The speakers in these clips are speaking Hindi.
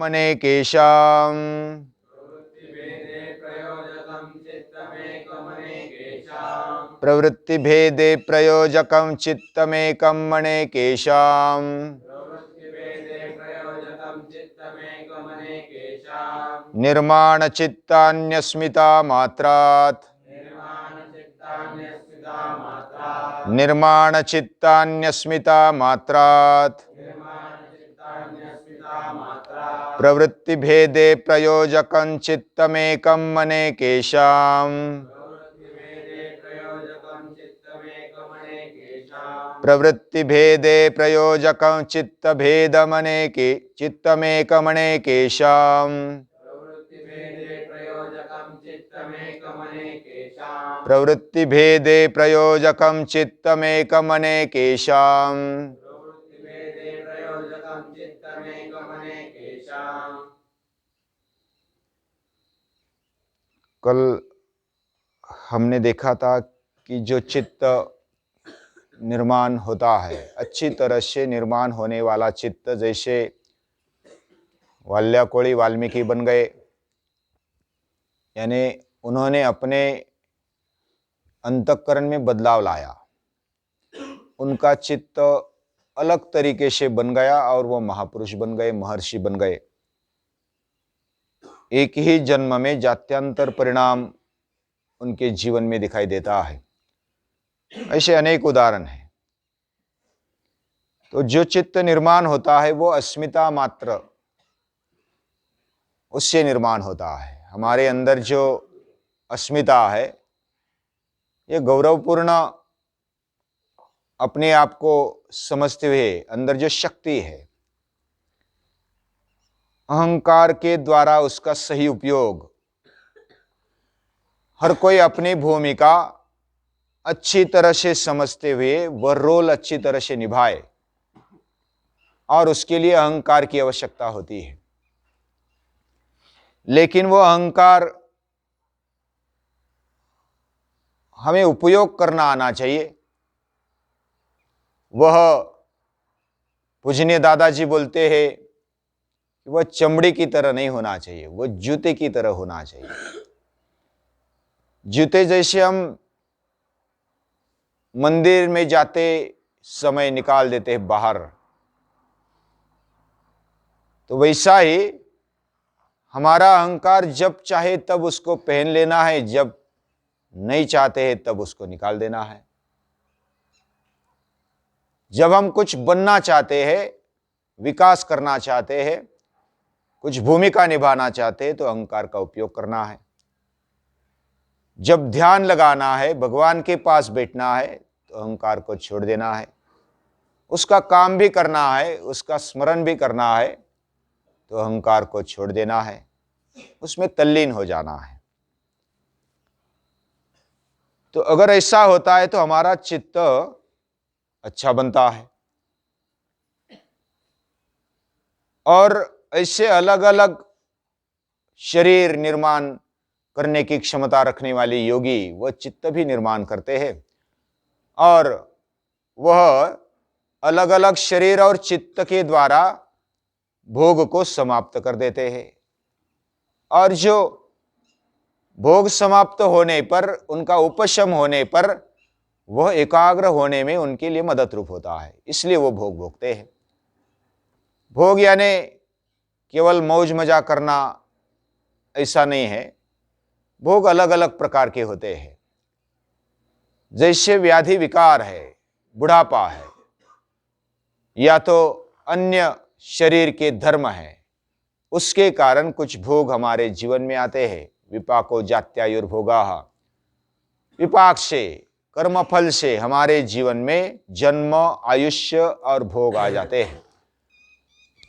अनेकेषाम् प्रवृत्तिभेदे प्रयोजकं चित्तमेकम् अनेकेषाम् निर्माणचित्तान्यस्मिता मात्रात् निर्माणचित्तान्यस्मिता मात्रात् प्रवृत्तिभेदे प्रयोजकं चित्तमेकम् अनेकेषाम् प्रवृत्तिभेदे प्रयोजकं चित्तमेकमनेकेषाम् प्रवृत्तिभेदे प्रयोजकं चित्तमेकमनेकेषाम् कल हमने देखा था कि जो चित्त निर्माण होता है, अच्छी तरह से निर्माण होने वाला चित्त, जैसे वाल्याकोली वाल्मीकि बन गए, यानी उन्होंने अपने अंतःकरण में बदलाव लाया, उनका चित्त अलग तरीके से बन गया और वो महापुरुष बन गए, महर्षि बन गए। एक ही जन्म में जात्यांतर परिणाम उनके जीवन में दिखाई देता है। ऐसे अनेक उदाहरण हैं। तो जो चित्त निर्माण होता है वो अस्मिता मात्र, उससे निर्माण होता है। हमारे अंदर जो अस्मिता है, ये गौरवपूर्ण अपने आप को समझते हुए अंदर जो शक्ति है, अहंकार के द्वारा उसका सही उपयोग, हर कोई अपनी भूमिका अच्छी तरह से समझते हुए वह रोल अच्छी तरह से निभाए, और उसके लिए अहंकार की आवश्यकता होती है। लेकिन वो अहंकार हमें उपयोग करना आना चाहिए। वह पूजनीय दादाजी बोलते हैं कि वह चमड़ी की तरह नहीं होना चाहिए, वह जूते की तरह होना चाहिए। जूते जैसे हम मंदिर में जाते समय निकाल देते हैं बाहर, तो वैसा ही हमारा अहंकार जब चाहे तब उसको पहन लेना है, जब नहीं चाहते हैं तब उसको निकाल देना है। जब हम कुछ बनना चाहते हैं, विकास करना चाहते हैं, कुछ भूमिका निभाना चाहते हैं, तो अहंकार का उपयोग करना है। जब ध्यान लगाना है, भगवान के पास बैठना है, तो अहंकार को छोड़ देना है। उसका काम भी करना है, उसका स्मरण भी करना है, तो अहंकार को छोड़ देना है, उसमें तल्लीन हो जाना है। तो अगर ऐसा होता है तो हमारा चित्त अच्छा बनता है। और ऐसे अलग अलग शरीर निर्माण करने की क्षमता रखने वाले योगी वह चित्त भी निर्माण करते हैं, और वह अलग अलग शरीर और चित्त के द्वारा भोग को समाप्त कर देते हैं। और जो भोग समाप्त होने पर, उनका उपशम होने पर, वह एकाग्र होने में उनके लिए मदद रूप होता है, इसलिए वो भोग भोगते हैं। भोग यानी केवल मौज मजा करना ऐसा नहीं है। भोग अलग अलग प्रकार के होते हैं। जैसे व्याधि विकार है, बुढ़ापा है, या तो अन्य शरीर के धर्म है, उसके कारण कुछ भोग हमारे जीवन में आते हैं। विपाको जात्यायुर्भोगाः, विपाक से, कर्मफल से हमारे जीवन में जन्म, आयुष्य और भोग आ जाते हैं।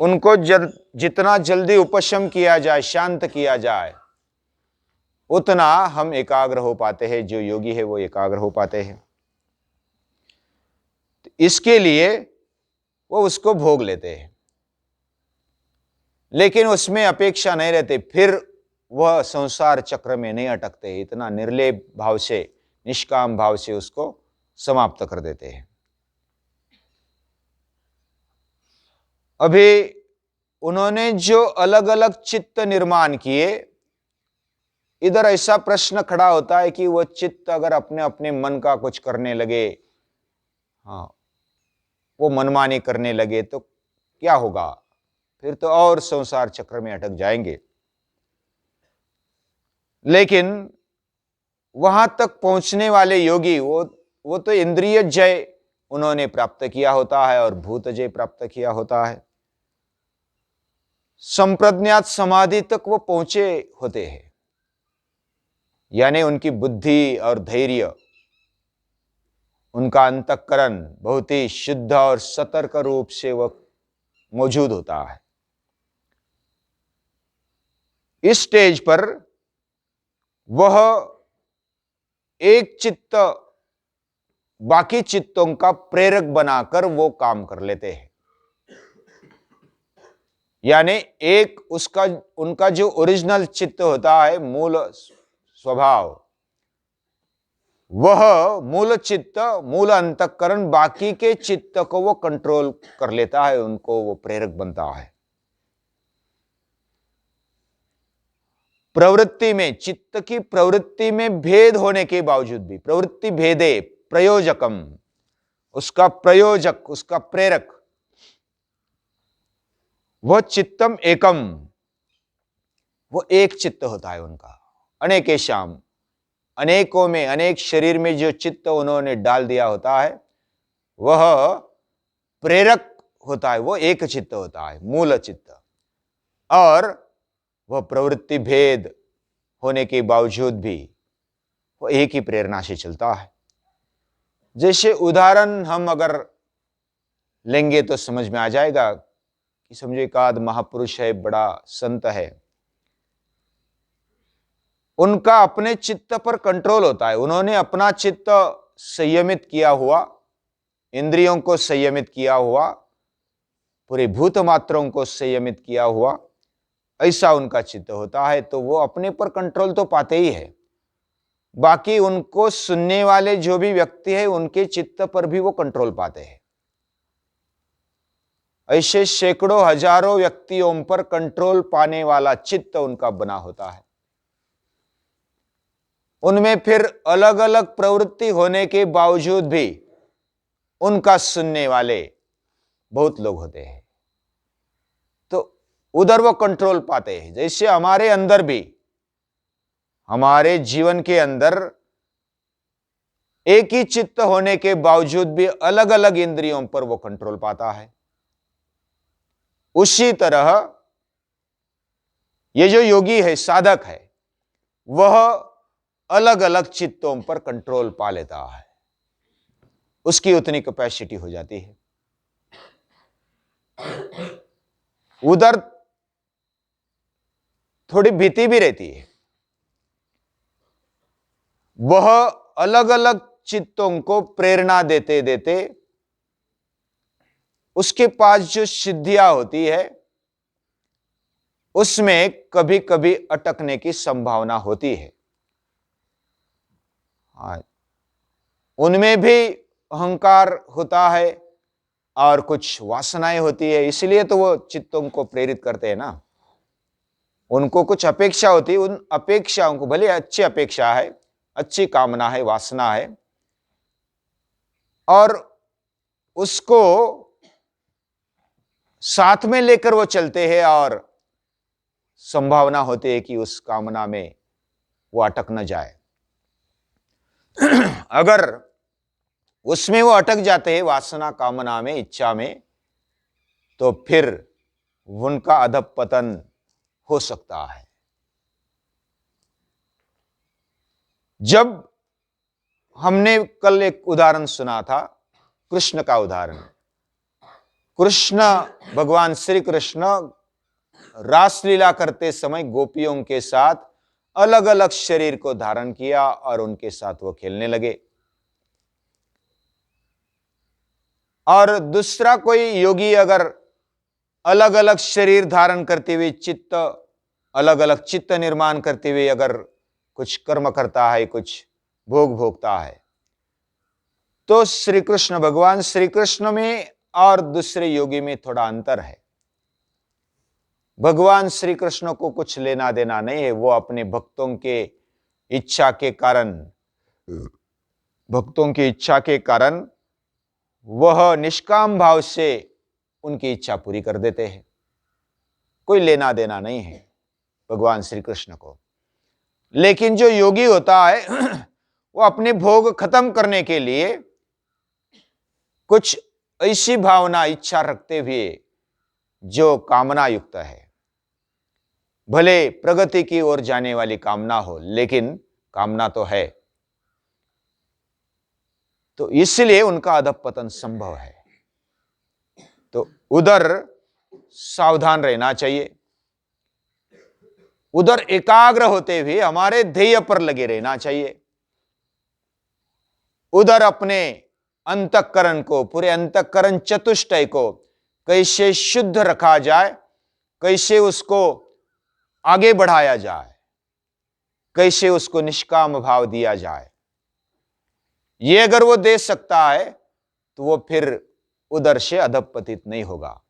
उनको जितना जल्दी उपशम किया जाए, शांत किया जाए, उतना हम एकाग्र हो पाते हैं। जो योगी है वो एकाग्र हो पाते हैं। तो इसके लिए वो उसको भोग लेते हैं, लेकिन उसमें अपेक्षा नहीं रहते, फिर वह संसार चक्र में नहीं अटकते। इतना निर्लेप भाव से, निष्काम भाव से उसको समाप्त कर देते हैं। अभी उन्होंने जो अलग अलग चित्त निर्माण किए, इधर ऐसा प्रश्न खड़ा होता है कि वह चित्त अगर अपने अपने मन का कुछ करने लगे, हाँ, वो मनमानी करने लगे तो क्या होगा? फिर तो और संसार चक्र में अटक जाएंगे। लेकिन वहां तक पहुंचने वाले योगी वो तो इंद्रिय जय उन्होंने प्राप्त किया होता है और भूत जय प्राप्त किया होता है। संप्रज्ञात समाधि तक वो पहुंचे होते हैं, यानी उनकी बुद्धि और धैर्य, उनका अंतःकरण बहुत ही शुद्ध और सतर्क रूप से वह मौजूद होता है। इस स्टेज पर वह एक चित्त बाकी चित्तों का प्रेरक बनाकर वो काम कर लेते हैं। यानी एक उनका जो ओरिजिनल चित्त होता है, मूल स्वभाव, वह मूल चित्त, मूल अंतःकरण बाकी के चित्त को वो कंट्रोल कर लेता है, उनको वो प्रेरक बनता है। प्रवृत्ति में, चित्त की प्रवृत्ति में भेद होने के बावजूद भी, प्रवृत्ति भेदे प्रयोजकम, उसका प्रयोजक, उसका प्रेरक, वह चित्तम एकम, वो एक चित्त होता है उनका। अनेकेशाम, अनेकों में, अनेक शरीर में जो चित्त उन्होंने डाल दिया होता है, वह प्रेरक होता है, वो एक चित्त होता है, मूल चित्त। और वह प्रवृत्ति भेद होने के बावजूद भी वो एक ही प्रेरणा से चलता है। जैसे उदाहरण हम अगर लेंगे तो समझ में आ जाएगा कि समझो एक आध महापुरुष है, बड़ा संत है, उनका अपने चित्त पर कंट्रोल होता है, उन्होंने अपना चित्त संयमित किया हुआ, इंद्रियों को संयमित किया हुआ, पूरे भूत मात्रों को संयमित किया हुआ, ऐसा उनका चित्त होता है। तो वो अपने पर कंट्रोल तो पाते ही है, बाकी उनको सुनने वाले जो भी व्यक्ति है उनके चित्त पर भी वो कंट्रोल पाते हैं। ऐसे सैकड़ों हजारों व्यक्तियों पर कंट्रोल पाने वाला चित्त उनका बना होता है। उनमें फिर अलग अलग प्रवृत्ति होने के बावजूद भी उनका सुनने वाले बहुत लोग होते हैं, तो उधर वो कंट्रोल पाते हैं। जैसे हमारे अंदर भी, हमारे जीवन के अंदर एक ही चित्त होने के बावजूद भी अलग अलग इंद्रियों पर वो कंट्रोल पाता है। उसी तरह ये जो योगी है, साधक है, वह अलग अलग चित्तों पर कंट्रोल पा लेता है, उसकी उतनी कैपेसिटी हो जाती है। उधर थोड़ी भीति भी रहती है, वह अलग अलग चित्तों को प्रेरणा देते देते उसके पास जो सिद्धियां होती है उसमें कभी कभी अटकने की संभावना होती है। उनमें भी अहंकार होता है और कुछ वासनाएं होती है, इसलिए तो वो चित्तों को प्रेरित करते हैं ना। उनको कुछ अपेक्षा होती है, उन अपेक्षाओं को, भले अच्छी अपेक्षा है, अच्छी कामना है, वासना है, और उसको साथ में लेकर वो चलते हैं और संभावना होती है कि उस कामना में वो अटक न जाए। अगर उसमें वो अटक जाते हैं, वासना, कामना में, इच्छा में, तो फिर उनका अधःपतन हो सकता है। जब हमने कल एक उदाहरण सुना था, कृष्ण का उदाहरण, कृष्ण, भगवान श्री कृष्ण रासलीला करते समय गोपियों के साथ अलग अलग शरीर को धारण किया और उनके साथ वो खेलने लगे। और दूसरा कोई योगी अगर अलग अलग शरीर धारण करते हुए, चित्त, अलग अलग चित्त निर्माण करते हुए अगर कुछ कर्म करता है, कुछ भोग भोगता है, तो श्री कृष्ण, भगवान श्री कृष्ण में और दूसरे योगी में थोड़ा अंतर है। भगवान श्री कृष्ण को कुछ लेना देना नहीं है। वो अपने भक्तों के इच्छा के कारण वह निष्काम भाव से उनकी इच्छा पूरी कर देते हैं। कोई लेना देना नहीं है भगवान श्री कृष्ण को। लेकिन जो योगी होता है वो अपने भोग खत्म करने के लिए कुछ ऐसी भावना इच्छा रखते हुए जो कामना युक्त है, भले प्रगति की ओर जाने वाली कामना हो, लेकिन कामना तो है, तो इसलिए उनका अधःपतन संभव है। तो उधर सावधान रहना चाहिए, उधर एकाग्र होते हुए हमारे ध्येय पर लगे रहना चाहिए। उधर अपने अंतःकरण को, पूरे अंतःकरण चतुष्टय को कैसे शुद्ध रखा जाए, कैसे उसको आगे बढ़ाया जाए, कैसे उसको निष्काम भाव दिया जाए, ये अगर वो दे सकता है तो वो फिर उधर से अधःपतित नहीं होगा,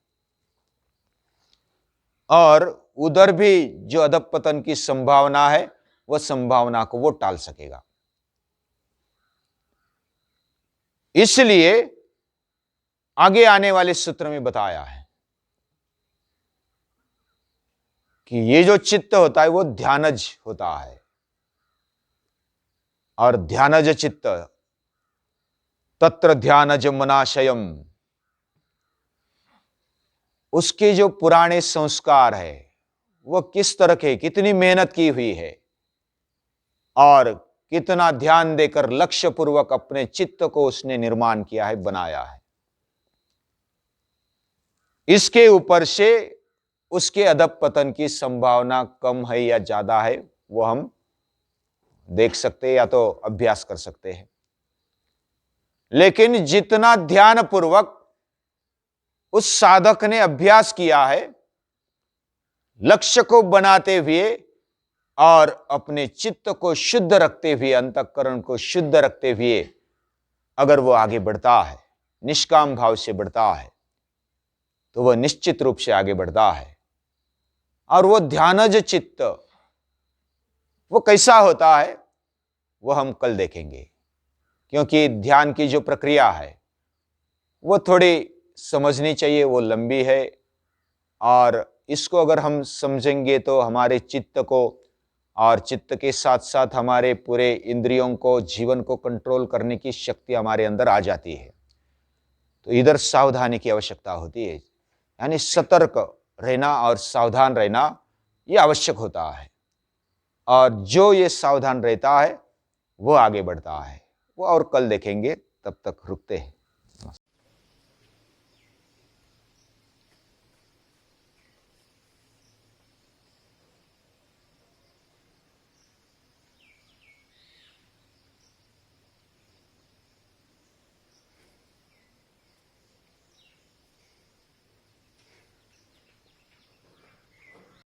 और उधर भी जो अधःपतन की संभावना है वह संभावना को वो टाल सकेगा। इसलिए आगे आने वाले सूत्र में बताया है कि ये जो चित्त होता है वो ध्यानज होता है, और ध्यानज चित्त तत्र ध्यानज मनाशयम, उसके जो पुराने संस्कार है वो किस तरह के, कितनी मेहनत की हुई है और कितना ध्यान देकर लक्ष्य पूर्वक अपने चित्त को उसने निर्माण किया है, बनाया है, इसके ऊपर से उसके अधःपतन की संभावना कम है या ज्यादा है वो हम देख सकते हैं या तो अभ्यास कर सकते हैं। लेकिन जितना ध्यान पूर्वक उस साधक ने अभ्यास किया है, लक्ष्य को बनाते हुए और अपने चित्त को शुद्ध रखते हुए, अंतःकरण को शुद्ध रखते हुए अगर वो आगे बढ़ता है, निष्काम भाव से बढ़ता है, तो वह निश्चित रूप से आगे बढ़ता है। और वो ध्यानज चित्त वो कैसा होता है वो हम कल देखेंगे, क्योंकि ध्यान की जो प्रक्रिया है वो थोड़ी समझनी चाहिए, वो लंबी है, और इसको अगर हम समझेंगे तो हमारे चित्त को और चित्त के साथ साथ हमारे पूरे इंद्रियों को, जीवन को कंट्रोल करने की शक्ति हमारे अंदर आ जाती है। तो इधर सावधानी की आवश्यकता होती है, यानी सतर्क रहना और सावधान रहना यह आवश्यक होता है। और जो ये सावधान रहता है वो आगे बढ़ता है, वो और कल देखेंगे। तब तक रुकते हैं।